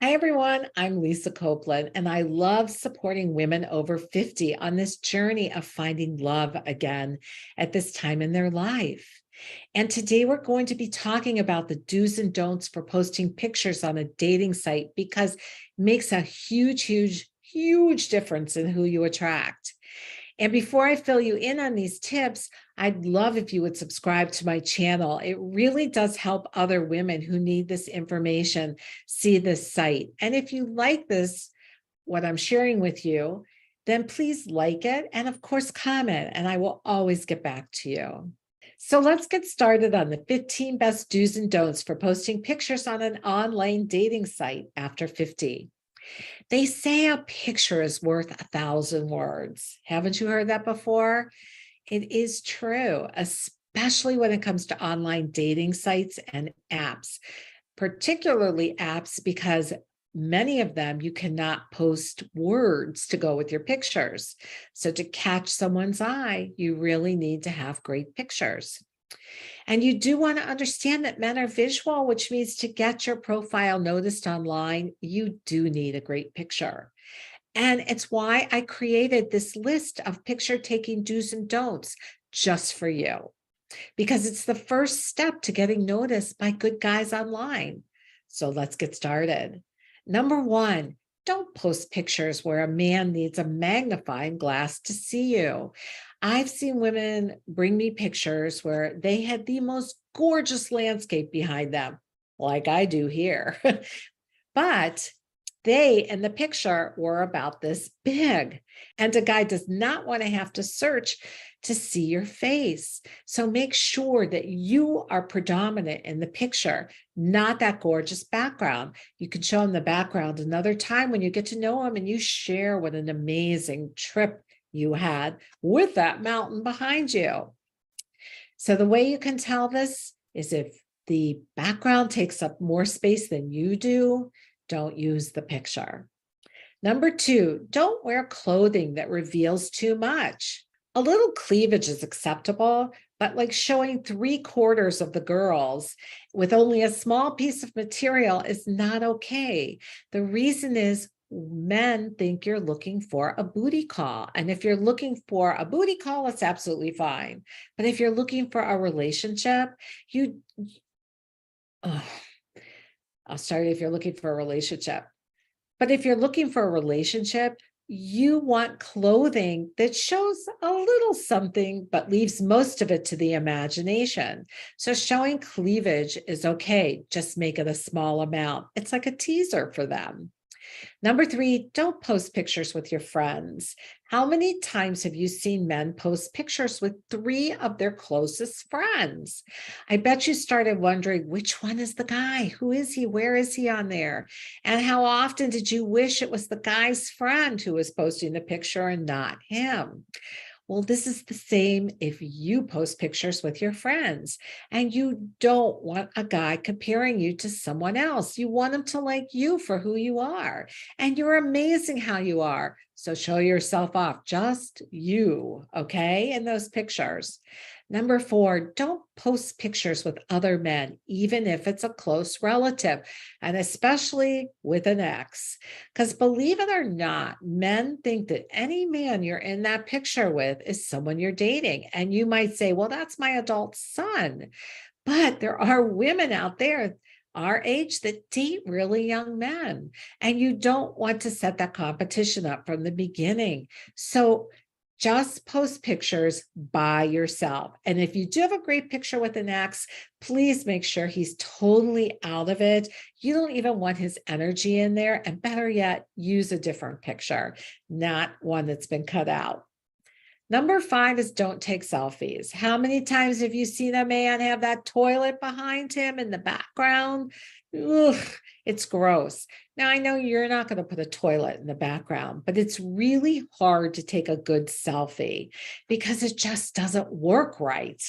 Hi, everyone. I'm Lisa Copeland, and I love supporting women over 50 on this journey of finding love again at this time in their life. And today we're going to be talking about the do's and don'ts for posting pictures on a dating site because it makes a huge difference in who you attract. And before I fill you in on these tips, I'd love if you would subscribe to my channel. It really does help other women who need this information see this site. And if you like this, what I'm sharing with you, then please like it and of course comment, and I will always get back to you. So let's get started on the 15 best do's and don'ts for posting pictures on an online dating site after 50. They say a picture is worth 1,000 words. Haven't you heard that before? It is true, especially when it comes to online dating sites and apps, particularly apps because many of them you cannot post words to go with your pictures. So to catch someone's eye, you really need to have great pictures. And you do want to understand that men are visual, which means to get your profile noticed online, you do need a great picture. And it's why I created this list of picture taking do's and don'ts just for you, because it's the first step to getting noticed by good guys online. So let's get started. Number one, don't post pictures where a man needs a magnifying glass to see you. I've seen women bring me pictures where they had the most gorgeous landscape behind them, like I do here. But they in the picture were about this big, and a guy does not want to have to search to see your face. So make sure that you are predominant in the picture, not that gorgeous background. You can show him the background another time when you get to know him and you share what an amazing trip you had with that mountain behind you. So the way you can tell this is if the background takes up more space than you do, don't use the picture. Number two, don't wear clothing that reveals too much. A little cleavage is acceptable, but like showing 3/4 of the girls with only a small piece of material is not okay. The reason is men think you're looking for a booty call. And if you're looking for a booty call, it's absolutely fine. But if you're looking for a relationship, oh, I'll start if you're looking for a relationship. But if you're looking for a relationship, you want clothing that shows a little something, but leaves most of it to the imagination. So showing cleavage is okay. Just make it a small amount. It's like a teaser for them. Number three, don't post pictures with your friends. How many times have you seen men post pictures with 3 of their closest friends? I bet you started wondering, which one is the guy? Who is he? Where is he on there? And how often did you wish it was the guy's friend who was posting the picture and not him? Well, this is the same if you post pictures with your friends and you don't want a guy comparing you to someone else. You want him to like you for who you are. And you're amazing how you are. So show yourself off, just you, okay, in those pictures. Number four, don't post pictures with other men, even if it's a close relative, and especially with an ex. Because believe it or not, men think that any man you're in that picture with is someone you're dating. And you might say, well, that's my adult son. But there are women out there our age that date really young men. And you don't want to set that competition up from the beginning. So just post pictures by yourself. And if you do have a great picture with an ex, please make sure he's totally out of it. You don't even want his energy in there. And better yet, use a different picture, not one that's been cut out. Number five is don't take selfies. How many times have you seen a man have that toilet behind him in the background? Ugh, it's gross. Now, I know you're not going to put a toilet in the background, but it's really hard to take a good selfie because it just doesn't work right.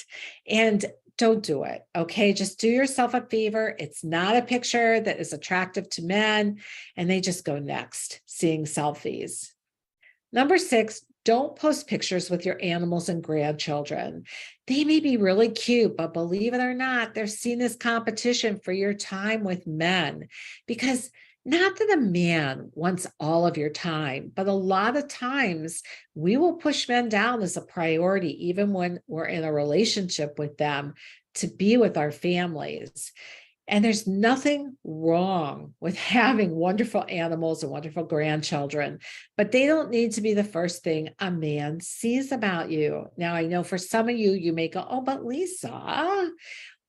And don't do it. Okay. Just do yourself a favor. It's not a picture that is attractive to men, and they just go next, seeing selfies. Number six, don't post pictures with your animals and grandchildren. They may be really cute, but believe it or not, they're seen as competition for your time with men because Not that a man wants all of your time, but a lot of times we will push men down as a priority, even when we're in a relationship with them, to be with our families. And there's nothing wrong with having wonderful animals and wonderful grandchildren, but they don't need to be the first thing a man sees about you. Now, I know for some of you, you may go, oh, but Lisa,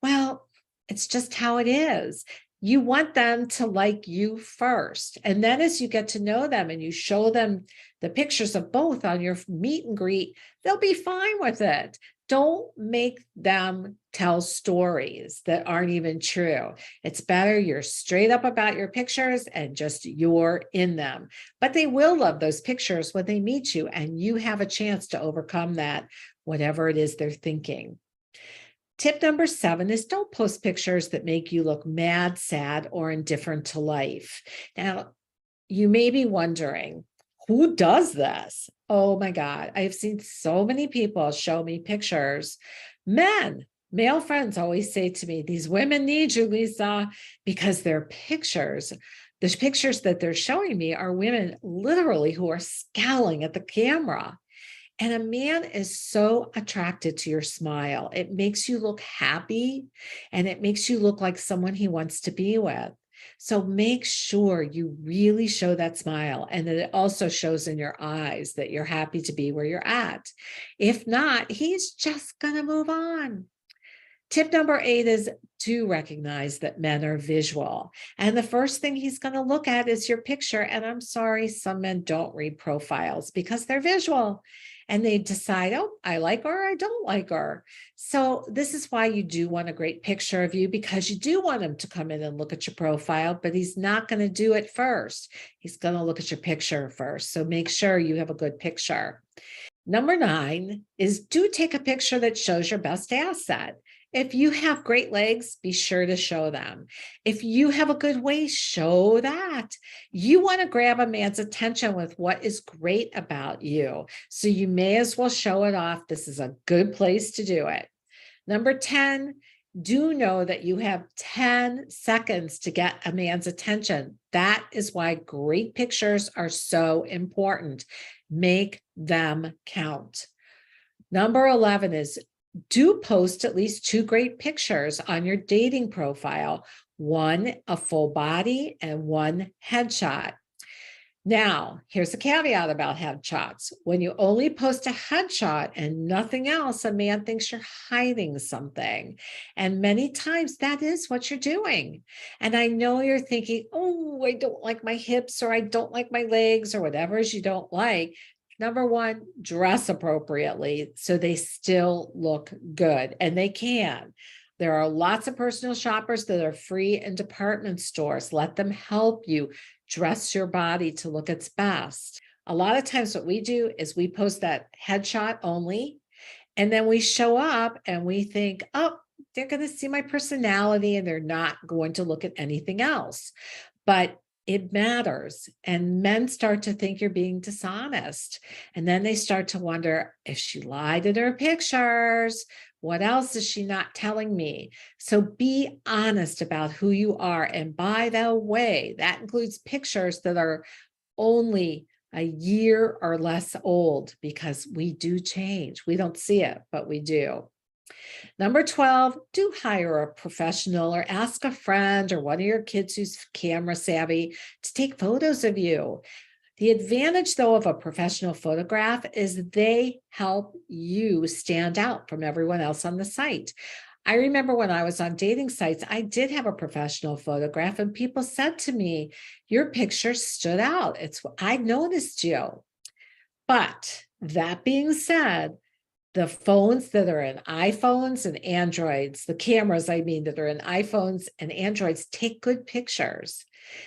well, it's just how it is. You want them to like you first. And then as you get to know them and you show them the pictures of both on your meet and greet, they'll be fine with it. Don't make them tell stories that aren't even true. It's better you're straight up about your pictures and just you're in them. But they will love those pictures when they meet you, and you have a chance to overcome that, whatever it is they're thinking. Tip number 7 is don't post pictures that make you look mad, sad, or indifferent to life. Now, you may be wondering, who does this? Oh my God, I've seen so many people show me pictures. Male friends always say to me, these women need you, Lisa, because their pictures, the pictures that they're showing me are women literally who are scowling at the camera. And a man is so attracted to your smile. It makes you look happy and it makes you look like someone he wants to be with. So make sure you really show that smile and that it also shows in your eyes that you're happy to be where you're at. If not, he's just going to move on. Tip number 8 is to recognize that men are visual. And the first thing he's going to look at is your picture. And I'm sorry, some men don't read profiles because they're visual. And they decide, oh, I like her, or I don't like her. So this is why you do want a great picture of you, because you do want him to come in and look at your profile, but he's not going to do it first. He's going to look at your picture first. So make sure you have a good picture. Number 9 is do take a picture that shows your best asset. If you have great legs, be sure to show them. If you have a good waist, show that. You want to grab a man's attention with what is great about you. So you may as well show it off. This is a good place to do it. Number 10, do know that you have 10 seconds to get a man's attention. That is why great pictures are so important. Make them count. Number 11 is do post at least 2 great pictures on your dating profile, one a full body and one headshot. Now, here's a caveat about headshots. When you only post a headshot and nothing else, a man thinks you're hiding something. And many times that is what you're doing. And I know you're thinking, oh, I don't like my hips, or I don't like my legs, or whatever it is you don't like. Number 1, dress appropriately so they still look good, and they can. There are lots of personal shoppers that are free in department stores. Let them help you dress your body to look its best. A lot of times what we do is we post that headshot only, and then we show up and we think, oh, they're going to see my personality and they're not going to look at anything else. But it matters. And men start to think you're being dishonest. And then they start to wonder if she lied in her pictures, what else is she not telling me? So be honest about who you are. And by the way, that includes pictures that are only a year or less old, because we do change. We don't see it, but we do. Number 12, do hire a professional or ask a friend or one of your kids who's camera savvy to take photos of you. The advantage, though, of a professional photograph is they help you stand out from everyone else on the site. I remember when I was on dating sites, I did have a professional photograph, and people said to me, your picture stood out. I noticed you. But that being said, the phones that are in iPhones and Androids, the cameras, I mean, that are in iPhones and Androids, take good pictures.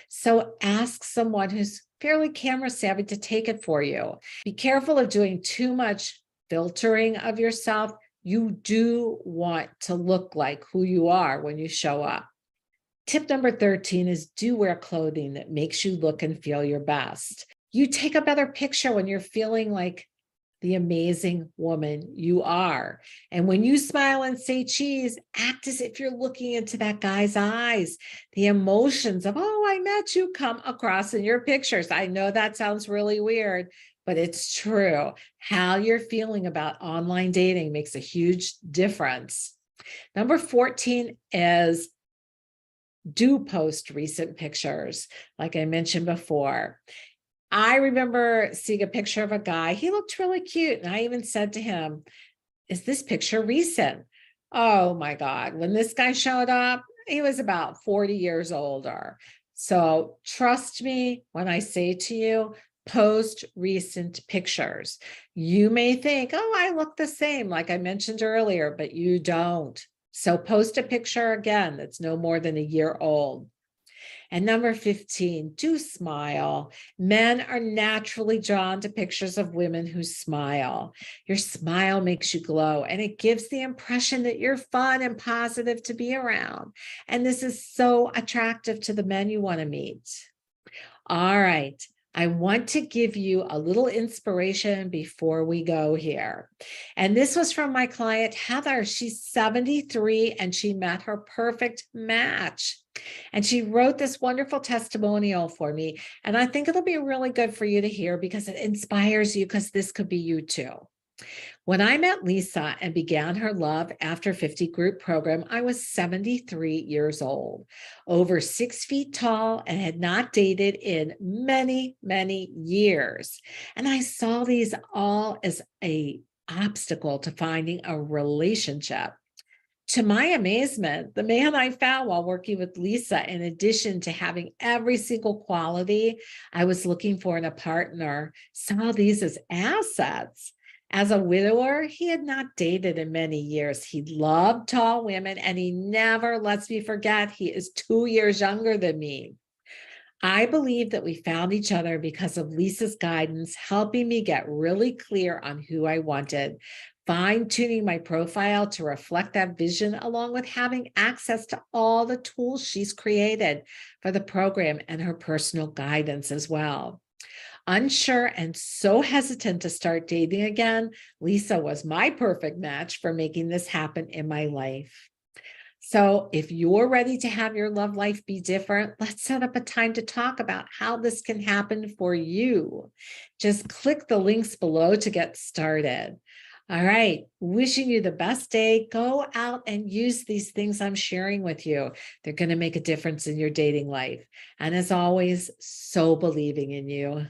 So ask someone who's fairly camera savvy to take it for you. Be careful of doing too much filtering of yourself. You do want to look like who you are when you show up. Tip number 13 is do wear clothing that makes you look and feel your best. You take a better picture when you're feeling like the amazing woman you are. And when you smile and say cheese, act as if you're looking into that guy's eyes. The emotions of, oh, I met you come across in your pictures. I know that sounds really weird, but it's true. How you're feeling about online dating makes a huge difference. Number 14 is do post recent pictures, like I mentioned before. I remember seeing a picture of a guy. He looked really cute. And I even said to him, is this picture recent? Oh my God. When this guy showed up, he was about 40 years older. So trust me when I say to you, post recent pictures. You may think, oh, I look the same, like I mentioned earlier, but you don't. So post a picture again that's no more than a year old. And number 15, do smile. Men are naturally drawn to pictures of women who smile. Your smile makes you glow, and it gives the impression that you're fun and positive to be around. And this is so attractive to the men you want to meet. All right. I want to give you a little inspiration before we go here. And this was from my client, Heather. She's 73 and she met her perfect match. And she wrote this wonderful testimonial for me. And I think it'll be really good for you to hear because it inspires you, because this could be you too. When I met Lisa and began her Love After 50 group program, I was 73 years old, over 6 feet tall, and had not dated in many, many years. And I saw these all as an obstacle to finding a relationship. To my amazement, the man I found while working with Lisa, in addition to having every single quality I was looking for in a partner, saw these as assets. As a widower, he had not dated in many years. He loved tall women, and he never lets me forget he is 2 years younger than me. I believe that we found each other because of Lisa's guidance, helping me get really clear on who I wanted, fine-tuning my profile to reflect that vision, along with having access to all the tools she's created for the program and her personal guidance as well. Unsure and so hesitant to start dating again, Lisa was my perfect match for making this happen in my life. So if you're ready to have your love life be different, let's set up a time to talk about how this can happen for you. Just click the links below to get started. All right, wishing you the best day. Go out and use these things I'm sharing with you. They're going to make a difference in your dating life. And as always, so believing in you.